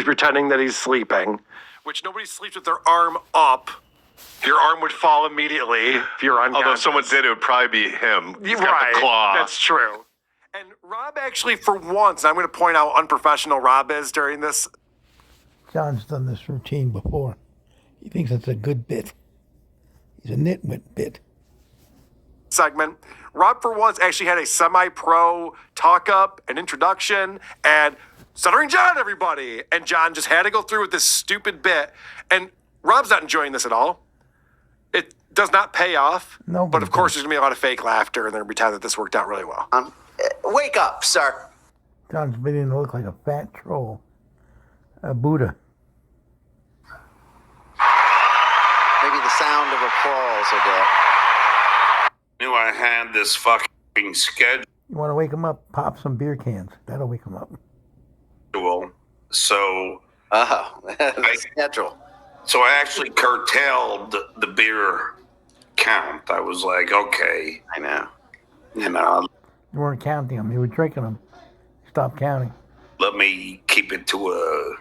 pretending that he's sleeping, which nobody sleeps with their arm up. Your arm would fall immediately if you're unconscious. Although if someone did, it would probably be him. He's got right, the claw. That's true. And Rob actually, for once, and I'm going to point out how unprofessional Rob is during this. John's done this routine before. He thinks it's a good bit. He's a nitwit bit. Segment. Rob, for once, actually had a semi-pro talk-up, an introduction, and Stuttering John, everybody. And John just had to go through with this stupid bit. And Rob's not enjoying this at all. It does not pay off. No, but of course, there's going to be a lot of fake laughter, and they're going to pretend that this worked out really well. Wake up, sir. John's beginning to look like a fat troll. A Buddha. Maybe the sound of applause will get. Knew I had this fucking schedule. You want to wake him up? Pop some beer cans. That'll wake him up. So The schedule. So I actually curtailed the beer count. I was like, okay, I know. you know, You weren't counting them. You were drinking them. Stop counting. let me keep it to a,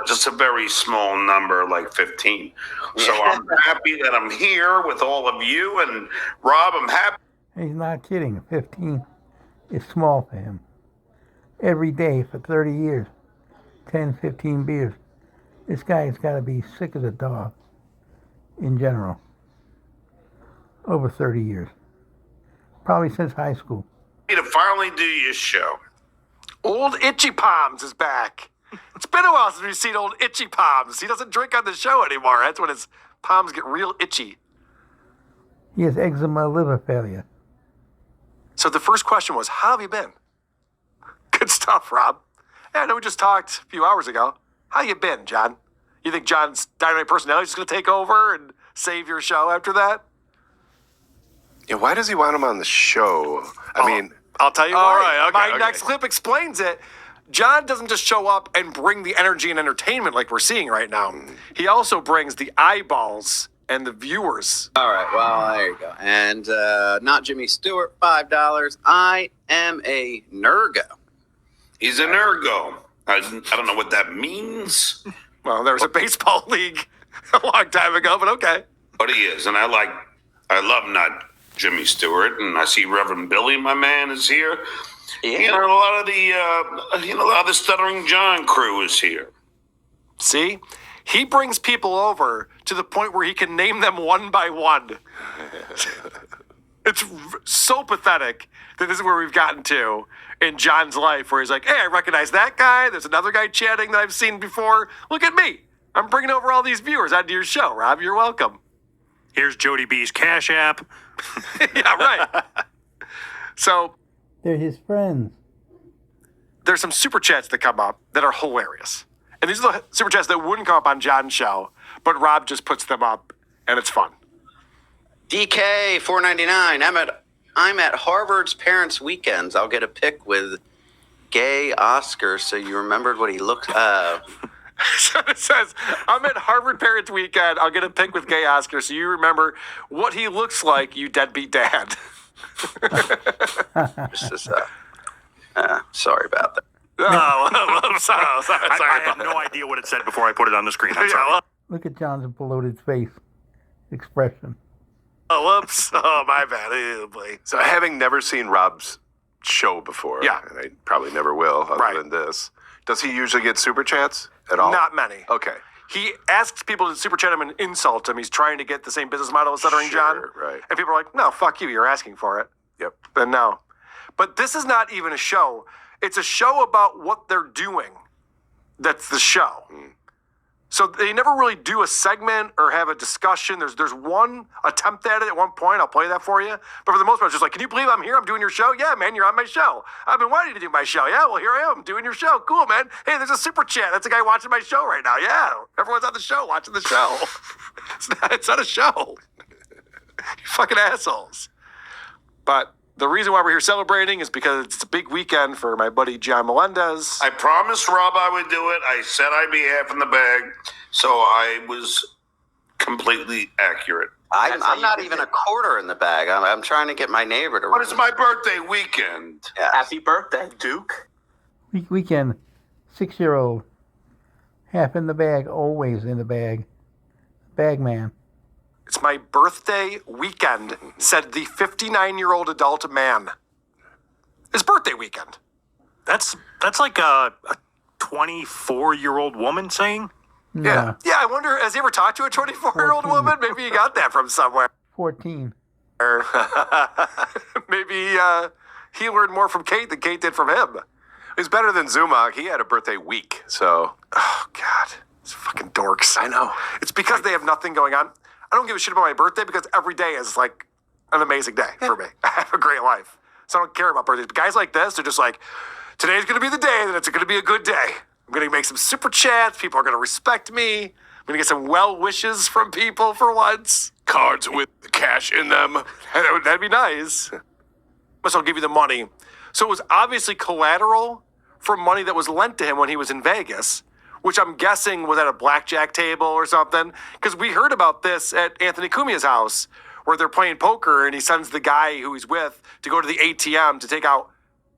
just a very small number, like 15. So I'm happy that I'm here with all of you. And Rob, I'm happy. He's not kidding. 15 is small for him. Every day for 30 years. 10, 15 beers. This guy's got to be sick as a dog. In general. Over 30 years. Probably since high school. to finally do your show. Old Itchy Palms is back. It's been a while since we've seen old Itchy Palms. He doesn't drink on the show anymore. That's when his palms get real itchy. He has eczema, liver failure. So the first question was, how have you been? Good stuff, Rob. Yeah, I know we just talked a few hours ago. How you been, John? You think John's dynamite personality is going to take over and save your show after that? Yeah, why does he want him on the show? I mean, I'll tell you all why. right, okay, My okay. next clip explains it. John doesn't just show up and bring the energy and entertainment like we're seeing right now. He also brings the eyeballs and the viewers. All right, well, there you go. And not Jimmy Stewart, $5. I am a Nergo. He's an ergo. I don't know what that means, Well, there was a baseball league a long time ago, but okay. but he is. And I love not Jimmy Stewart. And I see Reverend Billy, my man, is here. Yeah. A lot of the Stuttering John crew is here. See? He brings people over to the point where he can name them one by one. It's so pathetic that this is where we've gotten to in John's life, where he's like, hey, I recognize that guy. There's another guy chatting that I've seen before. Look at me. I'm bringing over all these viewers onto your show, Rob. You're welcome. Here's Jody B's Cash App. Yeah, right. So They're his friends. there's some super chats that come up that are hilarious. And these are the super chats that wouldn't come up on John's show, but Rob just puts them up, and it's fun. DK $4.99. I'm at Harvard's Parents' Weekends. I'll get a pic with gay Oscar, so you remembered what he looked. So it says, I'm at Harvard Parents Weekend. I'll get a pic with gay Oscar, so you remember what he looks like, you deadbeat dad. This is, sorry about that. Oh, I'm sorry. I had no idea what it said before I put it on the screen. I'm sorry. Look at John's bloated face. Expression. Oh, whoops. Oh, my bad. Oh, boy. so having never seen Rob's show before, Yeah. and I probably never will other Right. than this, does he usually get super chats at all? Not many. Okay. He asks people to super chat him and insult him. He's trying to get the same business model as Stuttering John. Sure, right. And people are like, no, fuck you. You're asking for it. Yep. Then no. But this is not even a show. It's a show about what they're doing. That's the show. So they never really do a segment or have a discussion. There's one attempt at it at one point. I'll play that for you. But for the most part, it's just like, can you believe I'm here? I'm doing your show? Yeah, man, you're on my show. I've been wanting to do my show. Yeah, well, here I am doing your show. Cool, man. Hey, there's a super chat. That's a guy watching my show right now. Yeah, everyone's on the show watching the show. It's not a show. You fucking assholes. But the reason why we're here celebrating is because it's a big weekend for my buddy John Melendez. I promised Rob I would do it. I said I'd be half in the bag. So I was completely accurate. I'm not even a quarter in the bag. I'm trying to get my neighbor to. But it's my birthday weekend. Yes. Happy birthday, Duke. Weekend. 6-year-old. Half in the bag, always in the bag. Bag man. It's my birthday weekend, said the 59-year-old adult man. His birthday weekend. That's like a 24-year-old woman saying. No, Yeah. Yeah, I wonder, has he ever talked to a 24-year-old 14. woman? Maybe he got that from somewhere. 14. Maybe he learned more from Kate than Kate did from him. He's better than Zuma. He had a birthday week, so. Oh, God. It's fucking dorks. I know. It's because they have nothing going on. I don't give a shit about my birthday because every day is like an amazing day for me. I have a great life. So I don't care about birthdays. But guys like this, they're just like, today's going to be the day that it's going to be a good day. I'm going to make some super chats. People are going to respect me. I'm going to get some well wishes from people for once. Cards with cash in them. That'd be nice. So I'll give you the money. So it was obviously collateral for money that was lent to him when he was in Vegas, which I'm guessing was at a blackjack table or something. Because we heard about this at Anthony Cumia's house, where they're playing poker and he sends the guy who he's with to go to the ATM to take out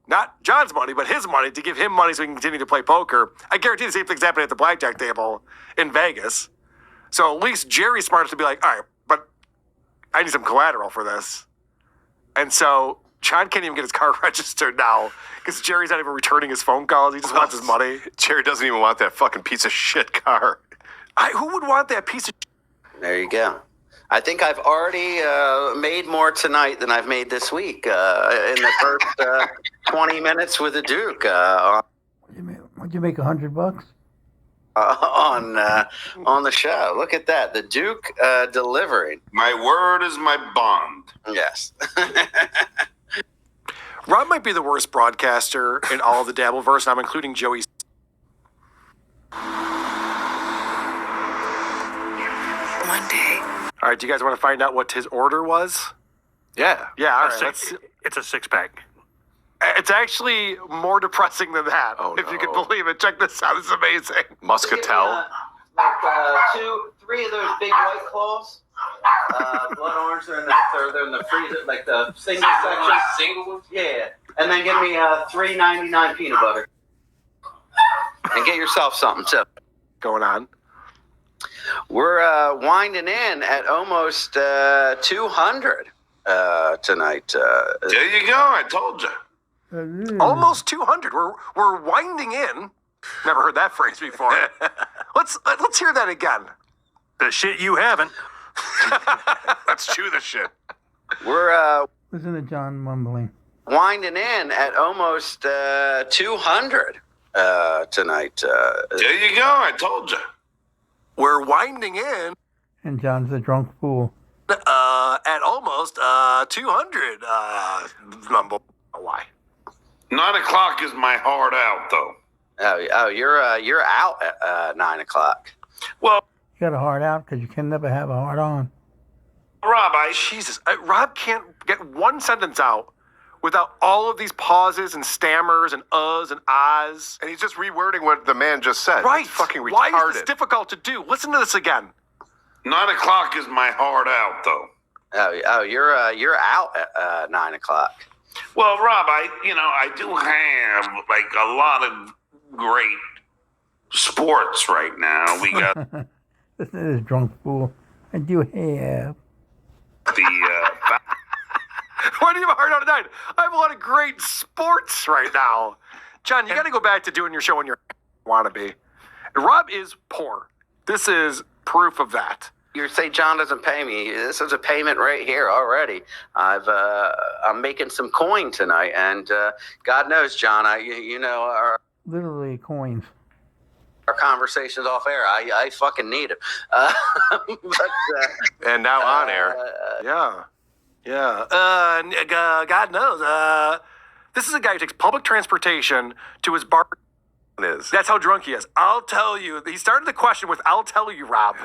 not John's money, but his money to give him money so he can continue to play poker. I guarantee the same thing's happening at the blackjack table in Vegas. So at least Jerry's smart enough to be like, all right, but I need some collateral for this. And so John can't even get his car registered now because Jerry's not even returning his phone calls. He just wants his money. Jerry doesn't even want that fucking piece of shit car. Who would want that piece of There you go. I think I've already made more tonight than I've made this week in the first 20 minutes with the Duke What'd you make, $100? on the show. Look at that. The Duke delivering. My word is my bond. Yes. Rob might be the worst broadcaster in all of the Dabbleverse, and I'm including Joey. One day. All right, do you guys want to find out what his order was? Yeah. Yeah, all A right. six- it's a 6-pack. It's actually more depressing than that, Oh, if you can no. believe it. Check this out. This is amazing. Muscatel. Three of those big White Claws. Blood orange, they're in the freezer, like the single section. Single ones? Yeah. And then give me $3.99 peanut butter. And get yourself something too. Going on. We're winding in at almost 200 tonight. There you go. I told you. Almost 200. We're winding in. Never heard that phrase before. Let's hear that again. The shit you haven't. Let's chew the shit. We're Listen to John mumbling. winding in at almost 200 tonight. There you go. I told you. We're winding in And John's a drunk fool. at almost 200. Mumble. Why? 9 o'clock is my heart out, though. You're out at 9 o'clock. Well, You got a heart out because you can never have a heart on. Rob, Jesus. Rob can't get one sentence out without all of these pauses and stammers and uhs and ahs. And he's just rewording what the man just said. Right. It's fucking retarded. Why is this difficult to do? Listen to this again. 9 o'clock is my heart out, though. You're out at 9 o'clock. Well, Rob, I do have like a lot of great sports right now. We got Listen to this drunk fool. I do have. the Why do you have a hard on tonight? I have a lot of great sports right now. John, you got to go back to doing your show when you're wannabe. Rob is poor. This is proof of that. You say John doesn't pay me. This is a payment right here already. I'm making some coin tonight, and God knows, John, our Literally coins. conversations off air. I fucking need it. And now on air. Yeah. Yeah. God knows. This is a guy who takes public transportation to his bar. Is. That's how drunk he is. I'll tell you. He started the question with, I'll tell you, Rob.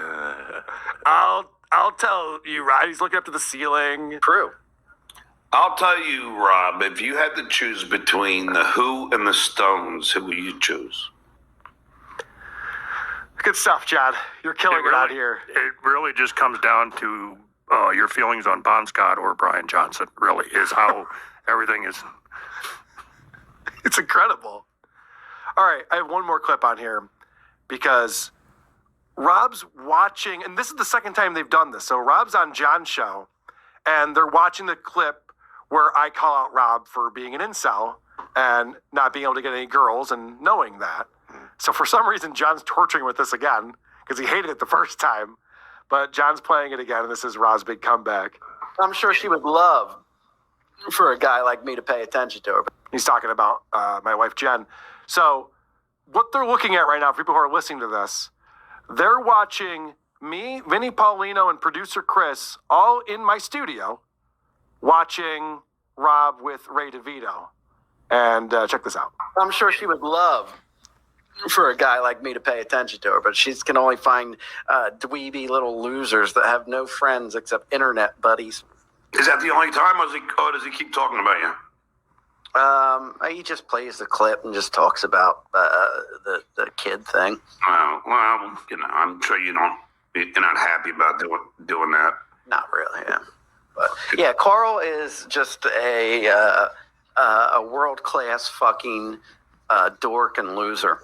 I'll tell you, Rob. He's looking up to the ceiling. True. I'll tell you, Rob, if you had to choose between the Who and the Stones, who would you choose? Good stuff, John. You're killing it out here. It really just comes down to your feelings on Bon Scott or Brian Johnson, really, is how everything is. It's incredible. All right, I have one more clip on here. because Rob's watching, and this is the second time they've done this. So Rob's on John's show, and they're watching the clip where I call out Rob for being an incel and not being able to get any girls and knowing that. So for some reason, John's torturing with this again because he hated it the first time. But John's playing it again, and this is Rob's big comeback. I'm sure she would love for a guy like me to pay attention to her. He's talking about my wife, Jen. So what they're looking at right now, for people who are listening to this, they're watching me, Vinny Paulino, and producer Chris all in my studio watching Rob with Ray DeVito. And check this out. I'm sure she would love for a guy like me to pay attention to her, but she can only find dweeby little losers that have no friends except internet buddies. Is that the only time, or does he keep talking about you? He just plays the clip and just talks about the kid thing. Well, I'm sure you're not happy about doing that. Not really, yeah. But yeah, Carl is just a world-class fucking dork and loser.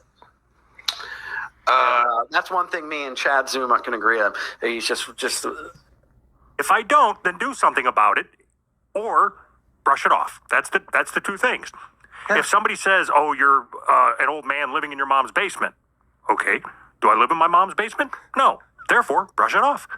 That's one thing me and Chad Zuma can agree on. He's just. If I don't, then do something about it, or brush it off. That's the two things. If somebody says, "Oh, you're an old man living in your mom's basement," okay, do I live in my mom's basement? No. Therefore, brush it off.